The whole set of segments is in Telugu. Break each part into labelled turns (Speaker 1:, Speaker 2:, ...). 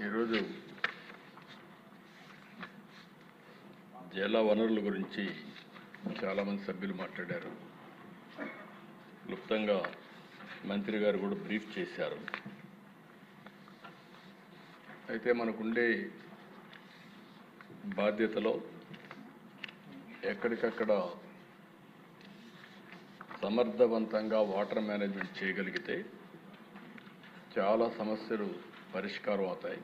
Speaker 1: ఈరోజు జల వనరుల గురించి చాలామంది సభ్యులు మాట్లాడారు. క్లుప్తంగా మంత్రి గారు కూడా బ్రీఫ్ చేశారు. అయితే మనకుండే బాధ్యతలో ఎక్కడికక్కడ సమర్థవంతంగా వాటర్ మేనేజ్మెంట్ చేయగలిగితే చాలా సమస్యలు పరిష్కారం అవుతాయి.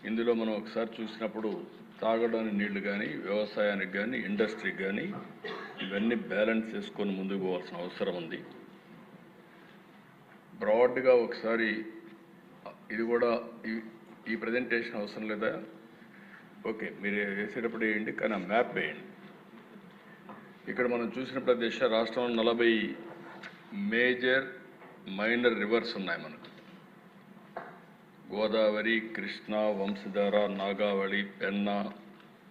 Speaker 1: ఇందులో మనం ఒకసారి చూసినప్పుడు తాగడానికి నీళ్లు కానీ, వ్యవసాయానికి కానీ, ఇండస్ట్రీకి కానీ ఇవన్నీ బ్యాలెన్స్ చేసుకొని ముందుకు పోవాల్సిన అవసరం ఉంది. బ్రాడ్గా ఒకసారి ఇది కూడా ఈ ప్రజెంటేషన్ అవసరం లేదా? ఓకే, మీరు వేసేటప్పుడు వేయండి, కానీ ఆ మ్యాప్ వేయండి. ఇక్కడ మనం చూసిన ప్రదేశ రాష్ట్రంలో 40 మేజర్ మైనర్ రివర్స్ ఉన్నాయి మనకు. గోదావరి, కృష్ణా, వంశధార, నాగావళి, పెన్నా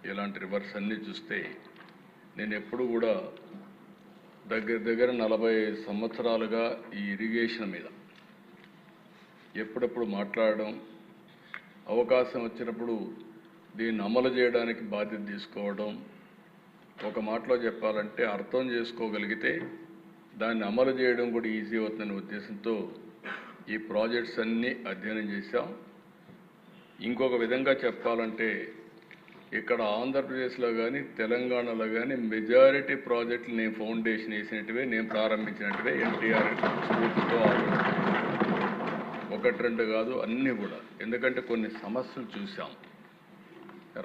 Speaker 1: ఇలాంటి రివర్స్ అన్నీ చూస్తే నేను ఎప్పుడు కూడా దగ్గర 40 సంవత్సరాలుగా ఈ ఇరిగేషన్ మీద ఎప్పుడప్పుడు మాట్లాడడం, అవకాశం వచ్చినప్పుడు దీన్ని అమలు చేయడానికి బాధ్యత తీసుకోవడం, ఒక మాటలో చెప్పాలంటే అర్థం చేసుకోగలిగితే దాన్ని అమలు చేయడం కూడా ఈజీ అవుతుందనే ఉద్దేశంతో ఈ ప్రాజెక్ట్స్ అన్నీ అధ్యయనం చేశాం. ఇంకొక విధంగా చెప్పాలంటే ఇక్కడ ఆంధ్రప్రదేశ్లో కానీ, తెలంగాణలో కానీ మెజారిటీ ప్రాజెక్టులు నేను ఫౌండేషన్ వేసినట్టువే, నేను ప్రారంభించినట్టువే ఎన్టీఆర్ స్ఫూర్తితో ఒకటి రెండు కాదు, అన్నీ కూడా. ఎందుకంటే కొన్ని సమస్యలు చూసాం.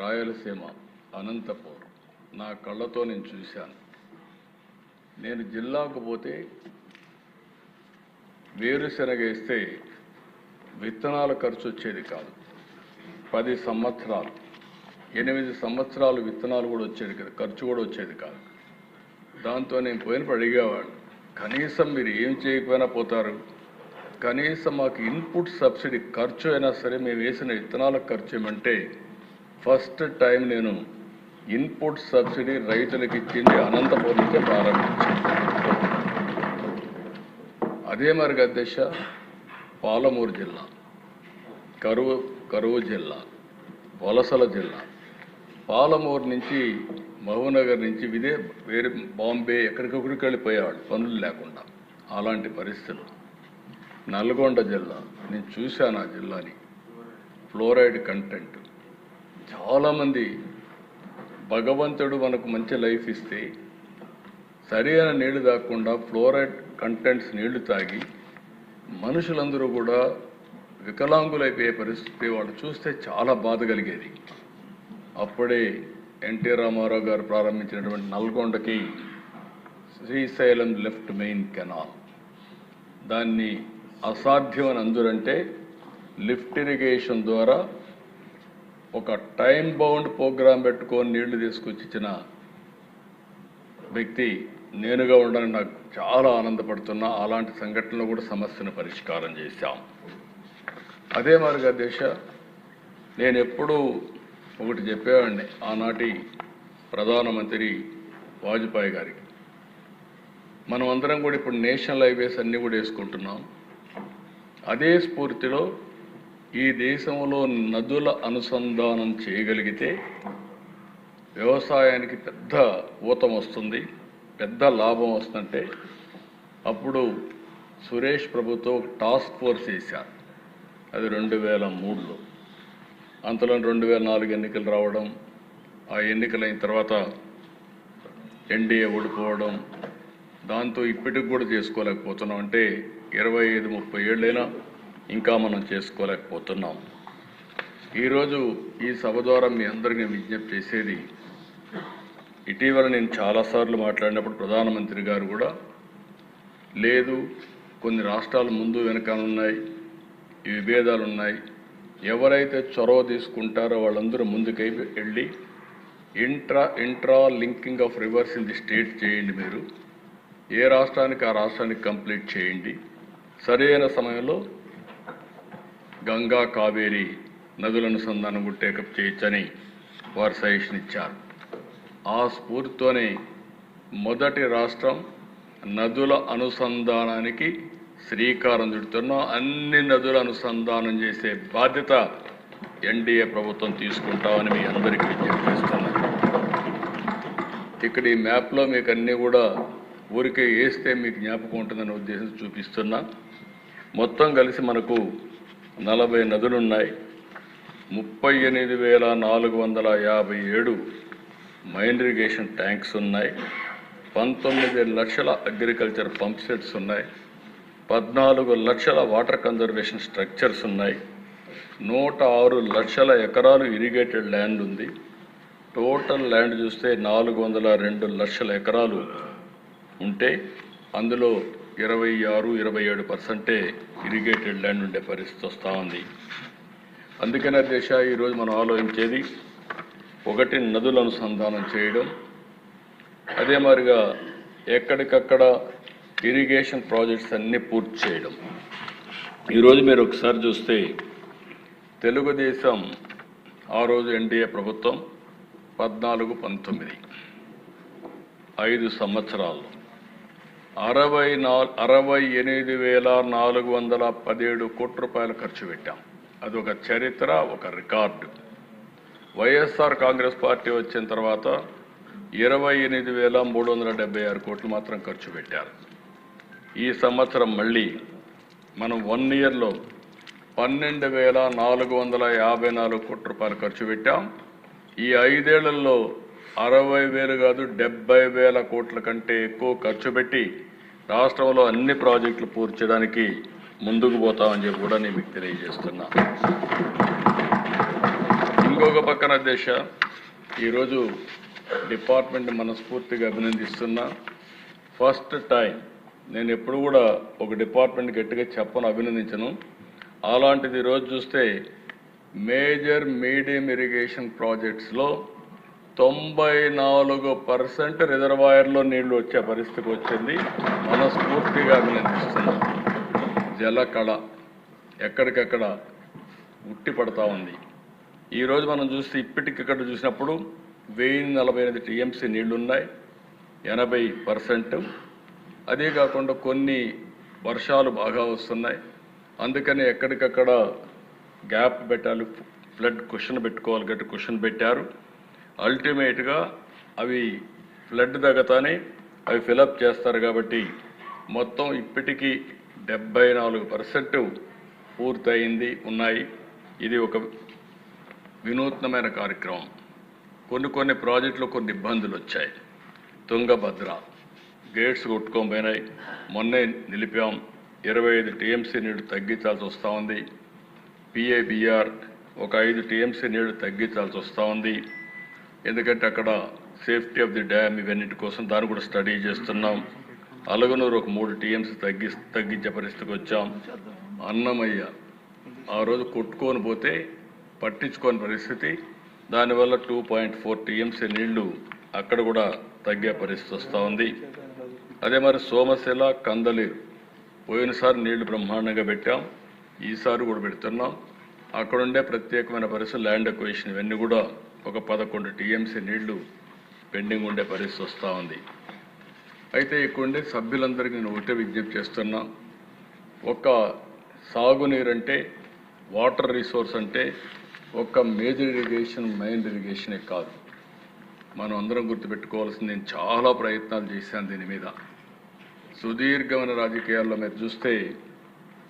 Speaker 1: రాయలసీమ, అనంతపూర్ నా కళ్ళతో నేను చూశాను. నేను జిల్లాకు పోతే వేరుశనగ వేస్తే విత్తనాల ఖర్చు వచ్చేది కాదు. 10 సంవత్సరాలు 8 సంవత్సరాలు విత్తనాలు కూడా వచ్చేది కదా, ఖర్చు కూడా వచ్చేది కాదు. దాంతో నేను పోయినప్పుడు అడిగేవాడు, కనీసం మీరు ఏం చేయకపోయినా పోతారు, కనీసం మాకు ఇన్పుట్ సబ్సిడీ ఖర్చు అయినా సరే మేము వేసిన విత్తనాలకు ఖర్చు ఏమంటే ఫస్ట్ టైం నేను ఇన్పుట్ సబ్సిడీ రైతులకు ఇచ్చింది అనంతపురం నుంచే ప్రారంభించింది. అదే మరి అధ్యక్ష పాలమూరు జిల్లా, కరువు జిల్లా, వలసల జిల్లా, పాలమూరు నుంచి మహబూబ్నగర్ నుంచి వేరే బాంబే ఎక్కడికొక్కడికి వెళ్ళిపోయేవాడు పనులు లేకుండా. అలాంటి పరిస్థితులు. నల్గొండ జిల్లా నేను చూశాను. ఆ జిల్లాని ఫ్లోరైడ్ కంటెంట్ చాలామంది, భగవంతుడు మనకు మంచి లైఫ్ ఇస్తే సరైన నీళ్లు తాగకుండా ఫ్లోరైడ్ కంటెంట్స్ నీళ్లు తాగి మనుషులందరూ కూడా వికలాంగులైపోయే పరిస్థితి వాళ్ళు చూస్తే చాలా బాధ కలిగేది. అప్పుడే ఎన్టీ రామారావు గారు ప్రారంభించినటువంటి నల్గొండకి శ్రీశైలం లెఫ్ట్ మెయిన్ కెనాల్, దాన్ని అసాధ్యం అని అందురంటే లిఫ్ట్ ఇరిగేషన్ ద్వారా ఒక టైం బౌండ్ ప్రోగ్రాం పెట్టుకొని నీళ్లు తీసుకొచ్చి ఇచ్చిన వ్యక్తి నేనుగా ఉండడానికి నాకు చాలా ఆనందపడుతున్నా. అలాంటి సంఘటనలు కూడా సమస్యను పరిష్కారం చేశాం. అదే మార్గ దేశ నేను ఎప్పుడూ ఒకటి చెప్పేవాడిని ఆనాటి ప్రధానమంత్రి వాజ్పేయి గారికి. మనం అందరం కూడా ఇప్పుడు నేషనల్ హైవేస్ అన్నీ కూడా వేసుకుంటున్నాం. అదే స్ఫూర్తిలో ఈ దేశంలో నదుల అనుసంధానం చేయగలిగితే వ్యవసాయానికి పెద్ద ఊతం వస్తుంది, పెద్ద లాభం వస్తుందంటే అప్పుడు సురేష్ ప్రభుతో ఒక టాస్క్ ఫోర్స్ వేశారు. అది 2003లో. అంతలో 2004 ఎన్నికలు రావడం, ఆ ఎన్నికలైన తర్వాత ఎన్డీఏ ఓడిపోవడం, దాంతో ఇప్పటికి కూడా చేసుకోలేకపోతున్నాం. అంటే 25-30 ఏళ్ళైనా ఇంకా మనం చేసుకోలేకపోతున్నాం. ఈరోజు ఈ సభ ద్వారా మీ అందరికీ విజ్ఞప్తి చేసేది, ఇటీవల నేను చాలాసార్లు మాట్లాడినప్పుడు ప్రధానమంత్రి గారు కూడా లేదు, కొన్ని రాష్ట్రాలు ముందు వెనకాలన్నాయి, ఈ విభేదాలు ఉన్నాయి, ఎవరైతే చొరవ తీసుకుంటారో వాళ్ళందరూ ముందుకై వెళ్ళి intra linking of rivers in the state చేయండి. మీరు ఏ రాష్ట్రానికి ఆ రాష్ట్రానికి కంప్లీట్ చేయండి. సరైన సమయంలో గంగా, కావేరి నదుల అనుసంధానం కూడా టేకప్ చేయొచ్చని వారు సజెషన్ ఇచ్చారు. ఆ స్ఫూర్తితోనే మొదటి రాష్ట్రం నదుల అనుసంధానానికి శ్రీకారం చుడుతున్నాం. అన్ని నదుల అనుసంధానం చేసే బాధ్యత ఎన్డీఏ ప్రభుత్వం తీసుకుంటామని మీ అందరికీ విజ్ఞప్తి చేస్తున్నాను. ఇక్కడ ఈ మ్యాప్లో మీకు అన్నీ కూడా ఊరికే వేస్తే మీకు జ్ఞాపకం ఉంటుందనే ఉద్దేశం చూపిస్తున్నా. మొత్తం కలిసి మనకు 40 నదులున్నాయి. 38,457 మైన్ ఇరిగేషన్ ట్యాంక్స్ ఉన్నాయి. 19 లక్షల అగ్రికల్చర్ పంప్ సెట్స్ ఉన్నాయి. 14 లక్షల వాటర్ కన్జర్వేషన్ స్ట్రక్చర్స్ ఉన్నాయి. 106 లక్షల ఎకరాలు ఇరిగేటెడ్ ల్యాండ్ ఉంది. టోటల్ ల్యాండ్ చూస్తే 402 లక్షల ఎకరాలు ఉంటే అందులో 26-27% ఇరిగేటెడ్ ల్యాండ్ ఉండే పరిస్థితి వస్తూ ఉంది. అందుకనే దేశ ఈరోజు మనం ఆలోచించేది ఒకటి నదుల అనుసంధానం చేయడం, అదే మాదిరిగా ఎక్కడికక్కడ ఇరిగేషన్ ప్రాజెక్ట్స్ అన్నీ పూర్తి చేయడం. ఈరోజు మీరు ఒకసారి చూస్తే తెలుగుదేశం ఆ రోజు ఎన్డీఏ ప్రభుత్వం 14-19 5 సంవత్సరాల్లో 68,417 కోట్ల రూపాయలు ఖర్చు పెట్టాం. అదొక చరిత్ర, ఒక రికార్డు. వైఎస్ఆర్ కాంగ్రెస్ పార్టీ వచ్చిన తర్వాత 28,376 కోట్లు మాత్రం ఖర్చు పెట్టారు. ఈ సంవత్సరం మళ్ళీ మనం 1 ఇయర్లో 12,454 కోట్ల రూపాయలు ఖర్చు పెట్టాం. ఈ 5 ఏళ్లలో 60,000 కాదు 70,000 కోట్ల కంటే ఎక్కువ ఖర్చు పెట్టి రాష్ట్రంలో అన్ని ప్రాజెక్టులు పూర్తి చేయడానికి ముందుకు పోతామని చెప్పి కూడా నేను మీకు తెలియజేస్తున్నా. ఇంకొక పక్కన దేశ ఈరోజు డిపార్ట్మెంట్ మనస్ఫూర్తిగా అభినందిస్తున్నా. ఫస్ట్ టైం నేను ఎప్పుడు కూడా ఒక డిపార్ట్మెంట్ గట్టిగా చెప్పను, అభినందించను. అలాంటిది ఈరోజు చూస్తే మేజర్ మీడియం ఇరిగేషన్ ప్రాజెక్ట్స్లో 94% రిజర్వాయర్లో నీళ్లు వచ్చే పరిస్థితికి వచ్చింది. మనస్ఫూర్తిగా అభినందిస్తున్నాం. జలకళ ఎక్కడికక్కడ ఉట్టి పడతా ఉంది. ఈరోజు మనం చూస్తే ఇప్పటికిక్కడ చూసినప్పుడు 1048 టీఎంసీ నీళ్లున్నాయి, 80%. అదే కాకుండా కొన్ని వర్షాలు బాగా వస్తున్నాయి. అందుకని ఎక్కడికక్కడ గ్యాప్ పెట్టాలి, ఫ్లడ్ క్వశ్చన్ పెట్టుకోవాలి, గట్టి క్వశ్చన్ పెట్టారు. అల్టిమేట్గా అవి ఫ్లడ్ తగ్గతానే అవి ఫిలప్ చేస్తారు. కాబట్టి మొత్తం ఇప్పటికీ 74% పూర్తయింది ఉన్నాయి. ఇది ఒక వినూత్నమైన కార్యక్రమం. కొన్ని ప్రాజెక్టులు కొన్ని ఇబ్బందులు వచ్చాయి. తుంగభద్ర గేట్స్ కొట్టుకోపోయినాయి, మొన్నే నిలిపాం. 25 టీఎంసీ నీళ్లు తగ్గించాల్సి వస్తూ ఉంది. పిఏబిఆర్ ఒక 5 టీఎంసీ నీళ్లు తగ్గించాల్సి వస్తూ ఉంది. ఎందుకంటే అక్కడ సేఫ్టీ ఆఫ్ ది డ్యామ్ ఇవన్నిటి కోసం దాన్ని కూడా స్టడీ చేస్తున్నాం. అలగనూరు ఒక 3 టీఎంసీ తగ్గించే పరిస్థితికి వచ్చాం. అన్నమయ్య ఆ రోజు కొట్టుకొని పోతే పట్టించుకోని పరిస్థితి, దానివల్ల 2.4 టీఎంసీ నీళ్లు అక్కడ కూడా తగ్గే పరిస్థితి వస్తూ ఉంది. అదే మరి సోమశిల కందలేరు పోయినసారి నీళ్లు బ్రహ్మాండంగా పెట్టాం, ఈసారి కూడా పెడుతున్నాం. అక్కడుండే ప్రత్యేకమైన పరిస్థితి ల్యాండ్ ఎక్వేషన్ ఇవన్నీ కూడా ఒక 11 టీఎంసీ నీళ్లు పెండింగ్ ఉండే పరిస్థితి వస్తూ ఉంది. అయితే ఇక్కడుండే సభ్యులందరికీ నేను ఒకటే విజ్ఞప్తి చేస్తున్నా. ఒక సాగునీరు అంటే, వాటర్ రిసోర్స్ అంటే ఒక మేజర్ ఇరిగేషన్, మైన్ ఇరిగేషనే కాదు. మనం అందరం గుర్తుపెట్టుకోవాల్సింది, నేను చాలా ప్రయత్నాలు చేశాను దీని మీద. సుదీర్ఘమైన రాజకీయాల్లో మీరు చూస్తే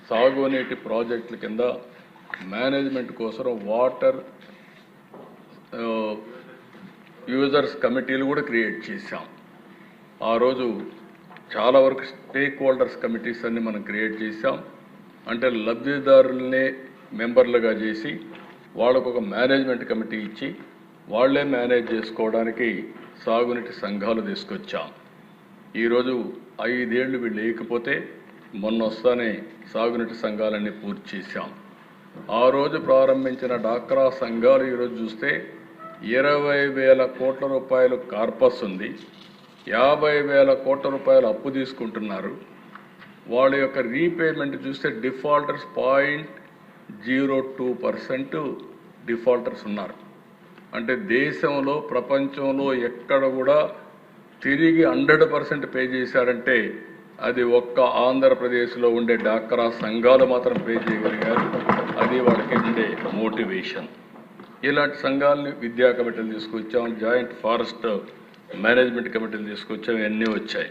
Speaker 1: సాగునీటి ప్రాజెక్టుల కింద మేనేజ్మెంట్ కోసం వాటర్ యూజర్స్ కమిటీలు కూడా క్రియేట్ చేశాం. ఆ రోజు చాలా వరకు స్టేక్ హోల్డర్స్ కమిటీస్ అన్ని మనం క్రియేట్ చేశాం. అంటే లబ్ధిదారులనే మెంబర్లుగా చేసి వాళ్ళకు ఒక మేనేజ్మెంట్ కమిటీ ఇచ్చి వాళ్లే మేనేజ్ చేసుకోవడానికి సాగునీటి సంఘాలు తీసుకొచ్చాం. ఈరోజు 5 ఏళ్ళు వీళ్ళు లేకపోతే మొన్న వస్తానే సాగునీటి సంఘాలన్నీ పూర్తి చేశాం. ఆ రోజు ప్రారంభించిన డాక్రా సంఘాలు ఈరోజు చూస్తే 20,000 కోట్ల రూపాయలు కార్పస్ ఉంది, 50,000 కోట్ల రూపాయలు అప్పు తీసుకుంటున్నారు. వాళ్ళ యొక్క రీపేమెంట్ చూస్తే డిఫాల్టర్స్ 0.02% డిఫాల్టర్స్ ఉన్నారు. అంటే దేశంలో, ప్రపంచంలో ఎక్కడ కూడా తిరిగి 100% పే చేశారంటే అది ఒక్క ఆంధ్రప్రదేశ్లో ఉండే డాక్రా సంఘాలు మాత్రం పే చేయగలిగారు. అది వాళ్ళకి ఉండే మోటివేషన్. ఇలాంటి సంఘాలని విద్యా కమిటీలు తీసుకొచ్చాం, జాయింట్ ఫారెస్ట్ మేనేజ్మెంట్ కమిటీలు తీసుకొచ్చాం, ఇవన్నీ వచ్చాయి.